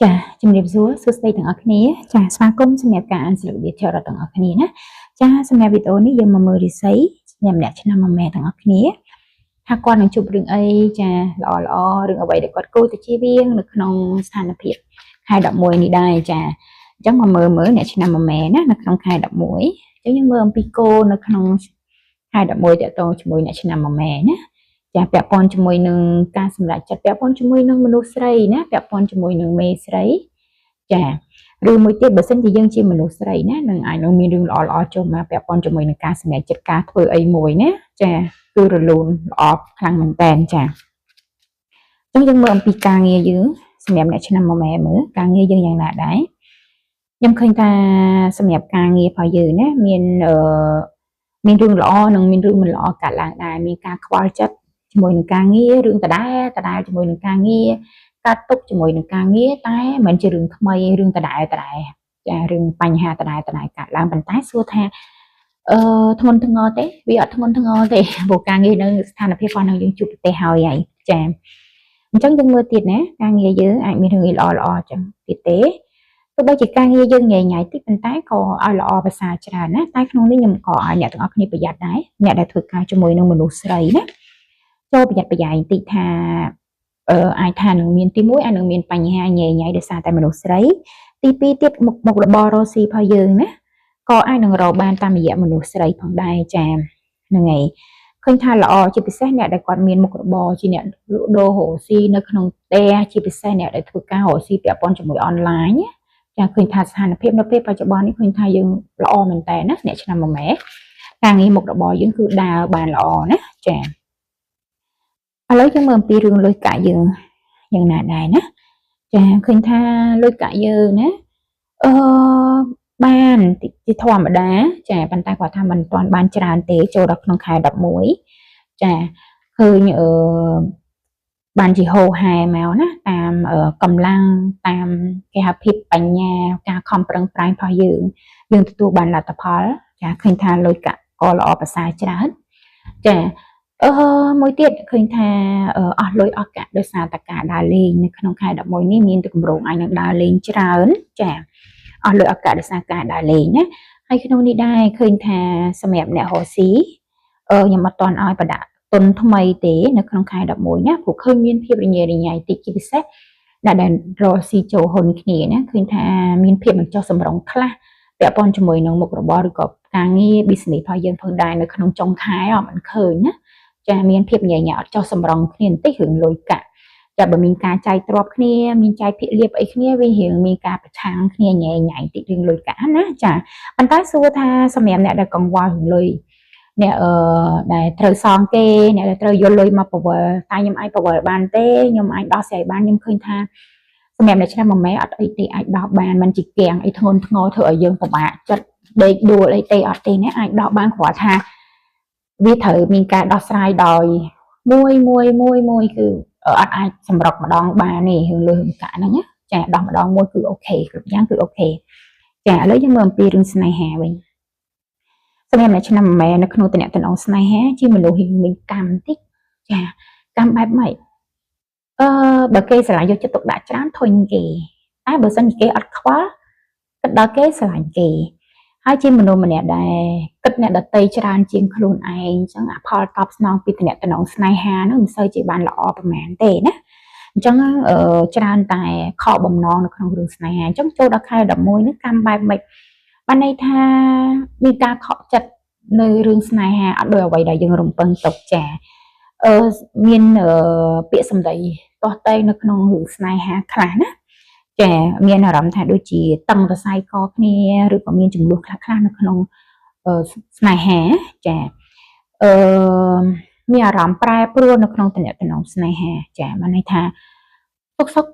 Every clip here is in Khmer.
Chà,ជំរាបសួរសួស្តីទាំងអស់គ្នាចាស្វាគមន៍សម្រាប់ការអានស្លឹកវាច្រើនទាំងអស់គ្នាណាចាសម្រាប់វីដេអូនេះយើងមកមើលរិស័យសម្រាប់អ្នកឆ្នាំម៉ែទាំងអស់គ្នាថាគាត់នឹងជួបរឿងអីចាល្អរឿងអ្វីដែលគាត់គួរតែជៀសវាងនៅក្នុងស្ថានភាពខែ11នេះដែរចាអញ្ចឹងមកមើលអ្នកឆ្នាំម៉ែណានៅក្នុងខែ11អញ្ចឹងយើងមើលអំពីគោនៅក្នុងខែ11តកតងជាមួយអ្នកឆ្នាំម៉ែណាចាពាក់ព័ន្ធជាមួយនឹងការសម្រេចចិត្តពាក់ព័ន្ធជាមួយនឹងមនុស្សស្រីណាពាក់ព័ន្ធជាមួយនឹងមេស្រីចាឬមួយទៀតបើសិនជាយើងជាមនុស្សស្រីណានឹងអាចនឹងមានរឿងល្អចូលមកពាក់ព័ន្ធជាមួយនឹងការសម្រេចចិត្តការធ្វើអីមួយណាចាគឺរលូនល្អខ្លាំងមែនតើចាអញ្ចឹងយើងមើលអំពីការងារយើងសម្រាប់អ្នកឆ្នាំម៉ែមើលការងារយើងយ៉ាងណាដែរខ្ញុំឃើញថាសម្រាប់ការងាររបស់យើងណាមានរឿងល្អនិងមានរឿងមិនល្អកើតឡើងដែរមានការខ្វល់ចិត្តជាមួយនឹងការងាររឿងដដែលជាមួយនឹងការងារកាត់ទុកជាមួយនឹងការងារតែមិនជារឿងថ្មីរឿងដដែលចារឿងបញ្ហាដដែលកើតឡើងប៉ុន្តែសួរថាធ្ងន់ធ្ងរទេវាអត់ធ្ងន់ធ្ងរទេព្រោះការងារនៅស្ថានភាពរបស់យើងជួបប្រទេសហើយចាអញ្ចឹងយើងមើលទៀតណាការងារយើងអាចមានរឿងល្អអញ្ចឹងទៀតទេទោះបីជាការងារយើងញ៉ៃតិចប៉ុន្តែក៏ឲ្យល្អប្រសើរច្រើនណាតែក្នុងនេះខ្ញុំក៏ឲ្យអ្នកទាំងអស់គ្នាប្រយ័ត្នដែរអ្នកដែលធ្វើការជាមួយនឹងមនុស្សស្រីណាចូលប្រយ័ត្នប្រយែងតិចថាអាចថានឹងមានទី1អាចនឹងមានបញ្ហាញ៉ៃដោយសារតែមនុស្សស្រីទី2ទៀតមុខរបររកស៊ីរបស់យើងណាក៏អាចនឹងរកបានតាមរយៈមនុស្សស្រីផងដែរចាហ្នឹងហើយឃើញថាល្អជាពិសេសអ្នកដែលគាត់មានមុខរបរជាអ្នកលក់ដូររកស៊ីនៅក្នុងផ្ទះជាពិសេសអ្នកដែលធ្វើការរកស៊ីពាក់ព័ន្ធជាមួយអនឡាញចាឃើញថាស្ថានភាពនៅពេលបច្ចុប្បន្ននេះឃើញថាយើងល្អមែនតើណាអ្នកឆ្នាំម៉ែការងារមុខរបរយើងគឺដើរបានល្អណាចាឥឡូវយើងមើលអំពីរឿងលុយកាក់យើងយ៉ាងណាដែរណាចាឃើញថាលុយកាក់យើងណាបានជាធម្មតាចាប៉ុន្តែគាត់ថាមិនទាន់បានច្រើនទេចូលដល់ក្នុងខែ11ចាឃើញបានជាហូរហែមកណាតាមកម្លាំងតាមគេហៅភាពបញ្ញាការខំប្រឹងប្រែងរបស់យើងទទួលបានលទ្ធផលចាឃើញថាលុយកាក់ក៏ល្អប្រសើរច្រើនចាមួយទៀតឃើញថាអស់លុយអស់កាក់ដោយសារតែការដើរលេងនៅក្នុងខែ11នេះមានតែគម្រោងអាចនឹងដើរលេងច្រើនចាអស់លុយអស់កាក់ដោយសារការដើរលេងណាហើយក្នុងនេះដែរឃើញថាសម្រាប់អ្នករកស៊ីខ្ញុំអត់ទាន់ឲ្យបដាក់ទុនថ្មីទេនៅក្នុងខែ11ណាព្រោះឃើញមានភាពរញ៉េរញ៉ៃតិចជាពិសេសដែលរកស៊ីចូលហ៊ុនគ្នាណាឃើញថាមានភាពបញ្ចុះសម្រុងខ្លះពាក់ព័ន្ធជាមួយនឹងមុខរបរឬក៏ការងារ business របស់យើងផងដែរនៅក្នុងចុងខែអត់មិនឃើញណាចាមានភាពញ៉ៃញ៉ៃអត់ចុះសម្រុងគ្នាបន្តិចរឿងលុយកាក់តែបើមានការចែកទ្រព្យគ្នាមានចែកភាគលាភអីគ្នាវារៀងមានការប្រឆាំងគ្នាញ៉ៃញ៉ៃតិចរឿងលុយកាក់ណាចាប៉ុន្តែសួរថាសម្រាប់អ្នកដែលកង្វល់រឿងលុយអ្នកដែលត្រូវសងគេអ្នកដែលត្រូវយកលុយមកប្រវល់តែខ្ញុំអាចប្រវល់បានទេខ្ញុំអាចដោះស្រាយបានខ្ញុំឃើញថាសម្រាប់អ្នកឆ្នាំម៉ែអត់អីទេអាចដោះបានមិនជាគៀងអីធ្ងន់ធ្ងរធ្វើឲ្យយើងពិបាកចិត្តដេកដួលអីទេអត់ទេណាអាចដោះបានគ្រាន់ថាវាត្រូវមានការដោះស្រាយដោយមួយគឺអត់អាចសម្រុកម្ដងបានទេរឿងលុយរឿងកាក់ហ្នឹងណាចាដោះម្ដងមួយគឺអូខេគ្រប់យ៉ាងគឺអូខេចាឥឡូវយើងមើលអំពីរឿងស្នេហាវិញសម្រាប់អ្នកឆ្នាំម៉ែនៅក្នុងតំណែងស្នេហាជាមនុស្សមានកម្មតិចចាកម្មបែបម៉េចបើគេស្រឡាញ់យកចិត្តទុកដាក់ច្រើនធុញគេតែបើសិនជាគេអត់ខ្វល់គិតដល់គេស្រឡាញ់គេហើយជាមនុស្សម្នាក់ដែលគិតអ្នកដតីច្រើនជាងខ្លួនឯងអញ្ចឹងអាផលតបស្នងពីតំណែងស្នេហាហ្នឹងមិនសូវជាបានល្អប្រហែលទេណាអញ្ចឹងច្រើនតែខកបំណងនៅក្នុងរឿងស្នេហាអញ្ចឹងចូលដល់ខែ11នេះកម្មបែបម៉េចបានន័យថាមានការខកចិត្តនៅរឿងស្នេហាអត់ដូចអ្វីដែលយើងរំពឹងទុកចាមានពាក្យសម្ដីទាស់ទែងនៅក្នុងរឿងស្នេហាខ្លះណាចាមានអារម្មណ៍ថាដូចជាតឹងសរសៃកគ្នាឬក៏មានចំនួនខ្លះនៅក្នុងស្នេហាចាមានអារម្មណ៍ប្រែប្រួលនៅក្នុងតំណែងស្នេហាចាបានន័យថាសុក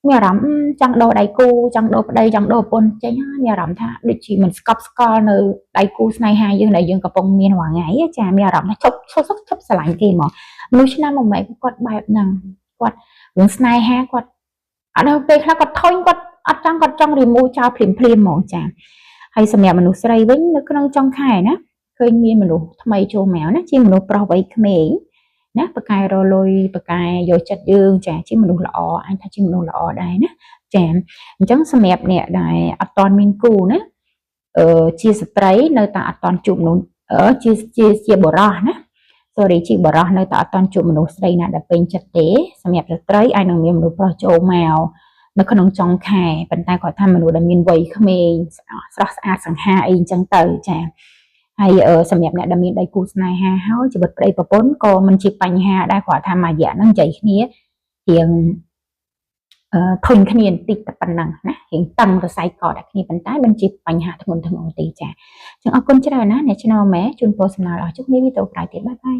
មានអារម្មណ៍ចង់ដោដៃគូចង់ដោប្តីចង់ដោប្រពន្ធចេញមានអារម្មណ៍ថាដូចជាមិនស្កប់ស្កល់នៅដៃគូស្នេហាយើងដែលយើងកំពុងមានរាល់ថ្ងៃចាមានអារម្មណ៍ថាឈប់ស្រឡាញ់គេមកមនុស្សឆ្នាំម៉ែគាត់បែបហ្នឹងគាត់រឿងស្នេហាគាត់អត់ដល់ពេលខ្លះគាត់ធុញគាត់អត់ចង់ remove ចោលភ្លាមហ្មងចាហើយសម្រាប់មនុស្សស្រីវិញនៅក្នុងចុងខែណាឃើញមានមនុស្សថ្មីចូលមកណាជាមនុស្សប្រុសវ័យក្មេងណាបកែរលុយបកែយកចិត្តយើងចាជាមនុស្សល្អអញថាជាមនុស្សល្អដែរណា ចាអញ្ចឹងសម្រាប់អ្នកដែលអត់ទាន់មានគូណាជាស្ត្រីនៅតែអត់ទាន់ជួបមនុស្សជាបុរសណា sorry ជាបុរសនៅតែអត់ទាន់ជួបមនុស្សស្រីណាដែលពេញចិត្តទេសម្រាប់ស្ត្រីអាចនឹងមានមនុស្សប្រុសចូលមកនៅក្នុងចុងខែប៉ុន្តែគាត់ថាមនុស្សដែលមានវ័យក្មេងស្រស់ស្អាតសង្ហាអីអញ្ចឹងទៅចាហើយសម្រាប់អ្នកដែលមានដៃគូស្នេហាហើយជីវិតប្តីប្រពន្ធក៏មិនជាបញ្ហាដែរគាត់ថាមួយរយៈហ្នឹងនិយាយគ្នារៀងធុញគ្នាបន្តិចតែប៉ុណ្ណឹងណារៀងតឹងរស័យកដល់គ្នាប៉ុន្តែមិនជាបញ្ហាធ្ងន់ធ្ងរទេចាចឹងអរគុណច្រើនណាអ្នកឆ្នើម៉ែជូនពរសំណើអស់ជុំគ្នាវីដេអូក្រោយទៀតបាយបាយ